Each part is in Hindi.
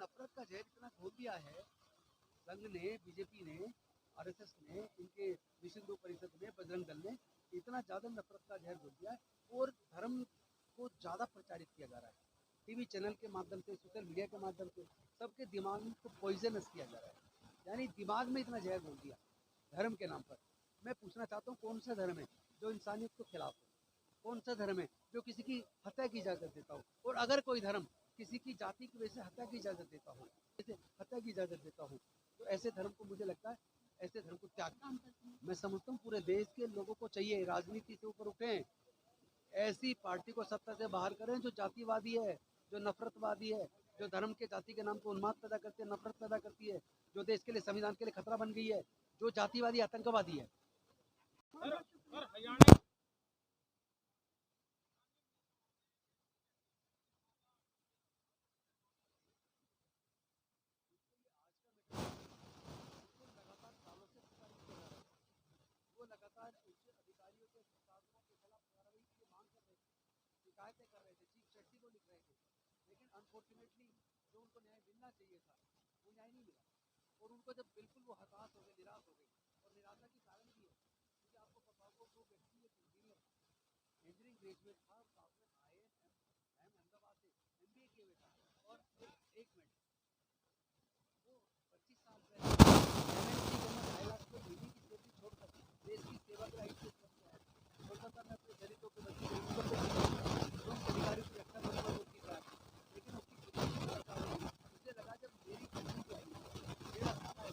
नफरत का जहर इतना घोल दिया है संघ ने, बीजेपी ने, आरएसएस ने, इनके विश्व हिंदू परिषद ने, बजरंग दल ने इतना ज़्यादा नफरत का जहर घोल दिया है और धर्म को ज़्यादा प्रचारित किया जा रहा है। टीवी चैनल के माध्यम से, सोशल मीडिया के माध्यम से सबके दिमाग को पॉइजनस किया जा रहा है, यानी दिमाग में इतना जहर घोल दिया धर्म के नाम पर। मैं पूछना चाहता हूँ, कौन सा धर्म है जो इंसानियत के खिलाफ हो? कौन सा धर्म है जो किसी की हत्या की इजाज़त देता हो? और अगर कोई धर्म किसी की जाति की वजह से हत्या की इजाज़त देता हो, जैसे हत्या की इजाज़त देता हो, तो ऐसे धर्म को, मुझे लगता है ऐसे धर्म को त्याग। मैं समझता हूँ पूरे देश के लोगों को चाहिए राजनीति से ऊपर उठें, ऐसी पार्टी को सत्ता से बाहर करें जो जातिवादी है, जो नफरतवादी है, जो धर्म के जाति के नाम पर उन्माद पैदा करती है, नफरत पैदा करती है, जो देश के लिए, संविधान के लिए खतरा बन गई है, जो जातिवादी आतंकवादी है। वो लगातार उच्च अधिकारियों के शासकों के खिलाफ कार्रवाई की मांग कर रहे थे, शिकायतें कर रहे थे, चीफ सेक्रेटरी को लिख रहे थे, लेकिन अनफॉर्चुनेटली जो उनको न्याय मिलना चाहिए था वो न्याय नहीं मिला। और उनको जब बिल्कुल वो हताश हो गए, निराश हो गए, और निराशा की कारण भी है क्योंकि आपको पता होगा वो व्यक्ति एक इंजीनियर, इंजीनियरिंग ग्रेजुएट था, साथ में IIM अहमदाबाद से MBA किए हुए था, और एक मिनट, वो 25 साल पहले MNC के अंदर 2.5 लाख रुपये महीने की सैलरी छोड़कर देश की सेवा के लाइफ से कोलकाता में अपने दलितों के बच्चे अधिकारियों की रक्षा करने वालों की बात, लेकिन उसकी मुझे लगा जब मेरी कंपनी आई, मेरा खाना है,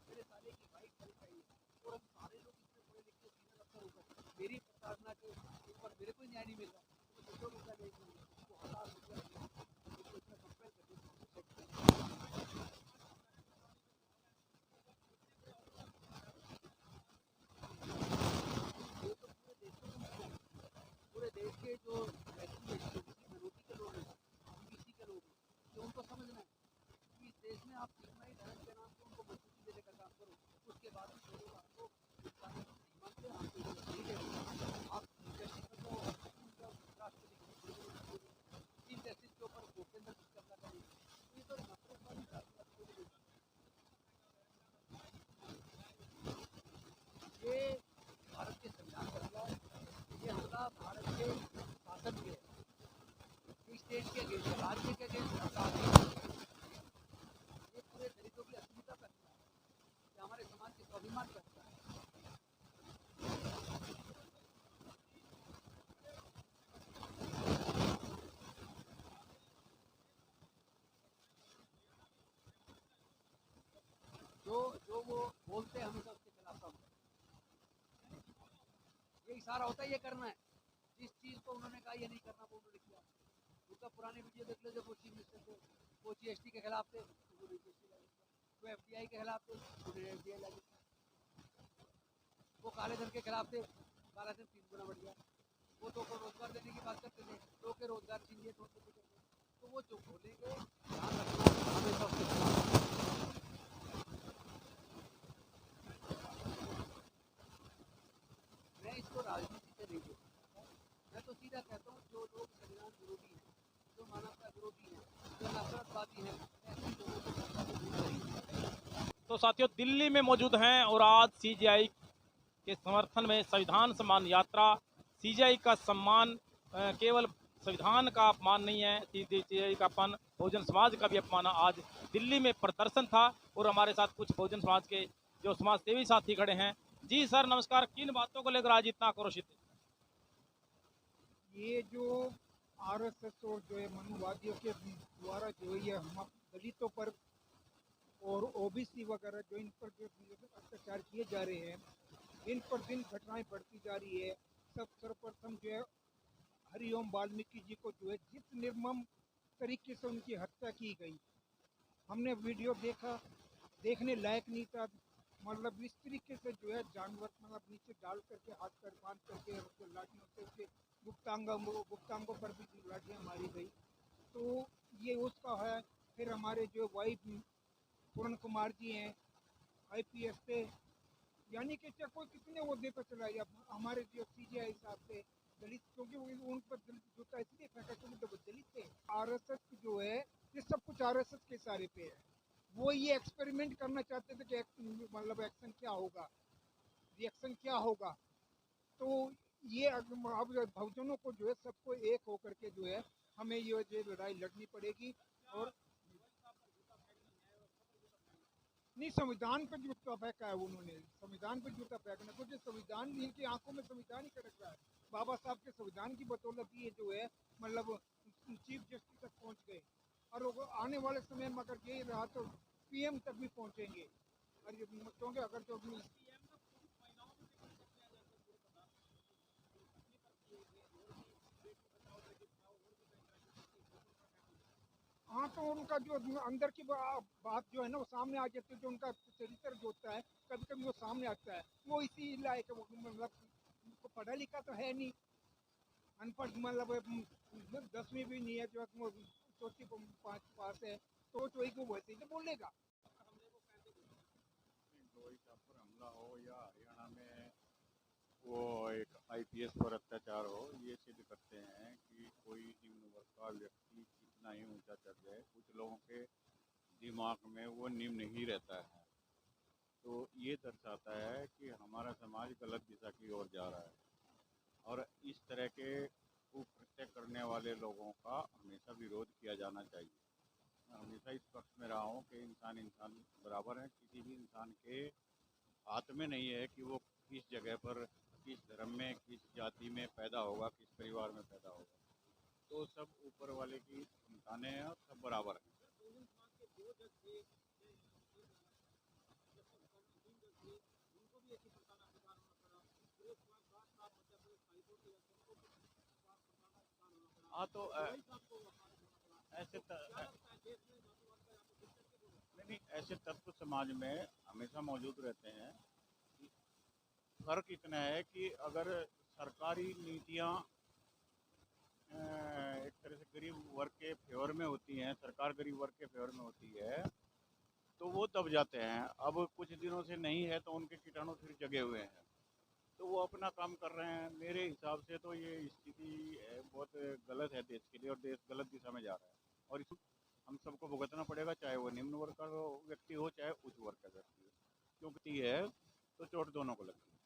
मेरे साले की बाइक खरीद आई और हम सारे लोग इतने पढ़े लिखे सीनियर अफसर होकर मेरी प्रताड़ना के ऊपर मेरे को न्याय नहीं मिल रहा, तो दूसरों को क्या नहीं मिल रहा, उसको हताश हो गया, उसको इसमें कंपेयर करके पूरे देश के जो मिनोरिटी के लोग हैं, OBC के लोग हैं, तो उनको समझना है कि इस देश में आप कितना ही धर्म के नाम पर उनको मजबूती देने का काम करो, उसके बाद भी लोग आपको मानते हैं, आपको नहीं देते, आप जस्टिस को राष्ट्रपति चीफ जस्टिस के ऊपर भूपेंद्र कब्जा करेंगे, तो ये तो नफरत वाली राजनीति। ये भारत के संविधान का हमला है, ये हमला भारत के शासन के स्टेट के अगेंस्ट, राज्य के अगेंस्ट सरकार के, ये पूरे दलितों की अस्मिता का हमला है, ये हमारे समाज के स्वाभिमान का हमला है। जो वो बोलते हैं हमेशा उसके खिलाफ काम करते हैं। ये इशारा होता है ये करना है, जिस चीज़ को उन्होंने कहा ये नहीं करना वो उन्होंने किया। उनका पुराने वीडियो देख लो, जब वो चीफ मिनिस्टर थे वो GST के खिलाफ थे, उन्होंने GST लागू किया, वो FDI के खिलाफ थे, उन्होंने FDI लागू किया, वो काले धन के खिलाफ थे, काला धन 3 गुना बढ़ गया, वो तो को रोजगार देने की बात करते थे, तो के रोजगार छीन लिए, तो वो जो बोलेंगे ध्यान रखना हमेशा उसके खिलाफ। मैं इसको राजनीति से नहीं जोड़ता, मैं तो सीधा कहता हूँ जो लोग संविधान विरोधी हैं, जो मानवता विरोधी हैं, जो नफरतवादी हैं, ऐसे लोगों को सत्ता से दूर करेंगे। तो साथियों, दिल्ली में मौजूद हैं और आज CJI के समर्थन में संविधान सम्मान यात्रा। CJI का सम्मान केवल संविधान का अपमान नहीं है, CJI का अपमान बहुजन समाज का भी अपमान। आज दिल्ली में प्रदर्शन था और हमारे साथ कुछ बहुजन समाज के जो समाज सेवी साथी खड़े हैं। जी सर नमस्कार, किन बातों को लेकर आज इतना आक्रोशित है? ये जो RSS और जो है मनुवादियों के द्वारा जो ये हम दलितों पर और OBC वगैरह जो इन पर जो अत्याचार किए जा रहे हैं, इन पर दिन घटनाएं बढ़ती जा रही है। सब सर्वप्रथम जो है हरिओम वाल्मीकि जी को जो है जिस निर्मम तरीके से उनकी हत्या की गई, हमने वीडियो देखा, देखने लायक नहीं था। मतलब इस तरीके से जो है जानवर मतलब नीचे डाल करके हाथ पर बांध करके उसको लाठियों से उसके गुप्तांगों पर भी लाठियाँ मारी गई। तो ये उसका है। फिर हमारे जो वाई पूर्ण कुमार जी हैं IPS से, यानी कि चाहे कोई कितने मुद्दे पर चला गया, हमारे जो CJI साहब थे दलित, क्योंकि उन पर दलित जूता इसलिए फेंका क्योंकि वो दलित थे। आरएसएस जो है ये सब कुछ आरएसएस के इशारे पे है। वो ये एक्सपेरिमेंट करना चाहते थे कि मतलब एक्शन क्या होगा, रिएक्शन क्या होगा। तो ये अब बहुजनों को जो है सबको एक होकर के जो है हमें ये लड़ाई लड़नी पड़ेगी। और नहीं, संविधान पर जूता फेंका है उन्होंने, संविधान पर जूता फेंकना, क्योंकि संविधान इनकी आंखों में संविधान ही खड़क रहा है। बाबा साहब के संविधान की बदौलत ये जो है मतलब चीफ जस्टिस तक पहुंच गए, और वो आने वाले समय में अगर यही रहा तो पीएम तक भी पहुंचेंगे। और क्योंकि अगर जो हाँ, तो उनका जो अंदर की बात जो है ना वो सामने आ जाती है, जो उनका चरित्र जो होता है कभी कभी वो सामने आता है। वो इसी लायक है, वो मतलब उनको पढ़ा लिखा तो है नहीं, अनपढ़ मतलब 10वीं भी नहीं है, जो वो चौथी 5 पास है, तो वही को वैसे ही तो बोलेगा। गवई साहब पर हमला हो या हरियाणा में वो एक आईपीएस पर अत्याचार हो, ये सिद्ध करते हैं कि कोई निम्न वर्ग का व्यक्ति कितना ही ऊंचा चढ़ जाए, कुछ लोगों के दिमाग में वो निम्न ही रहता है। तो ये दर्शाता है कि हमारा समाज गलत दिशा की ओर जा रहा है, और इस तरह के कुकृत्य करने वाले लोगों का हमेशा विरोध किया जाना चाहिए। मैं हमेशा इस पक्ष में रहा हूँ कि इंसान इंसान बराबर है। किसी भी इंसान के हाथ में नहीं है कि वो किस जगह पर, किस धर्म में, किस जाति में पैदा होगा, किस परिवार में पैदा होगा। तो सब ऊपर वाले की संतानें हैं और सब बराबर हैं। हाँ, तो ऐसे नहीं, ऐसे तत्व समाज में हमेशा मौजूद रहते हैं। कि फर्क इतना है कि अगर सरकारी नीतियाँ एक तरह से गरीब वर्ग के फेवर में होती हैं, सरकार गरीब वर्ग के फेवर में होती है, तो वो दब जाते हैं। अब कुछ दिनों से नहीं है तो उनके कीटाणु फिर जगे हुए हैं, तो वो अपना काम कर रहे हैं। मेरे हिसाब से तो ये स्थिति बहुत गलत है देश के लिए, और देश गलत दिशा में जा रहा है, और इस हम सबको भुगतना पड़ेगा, चाहे वो निम्न वर्ग का व्यक्ति हो चाहे उच्च वर्ग का व्यक्ति हो, क्योंकि है तो चोट दोनों को लगती है।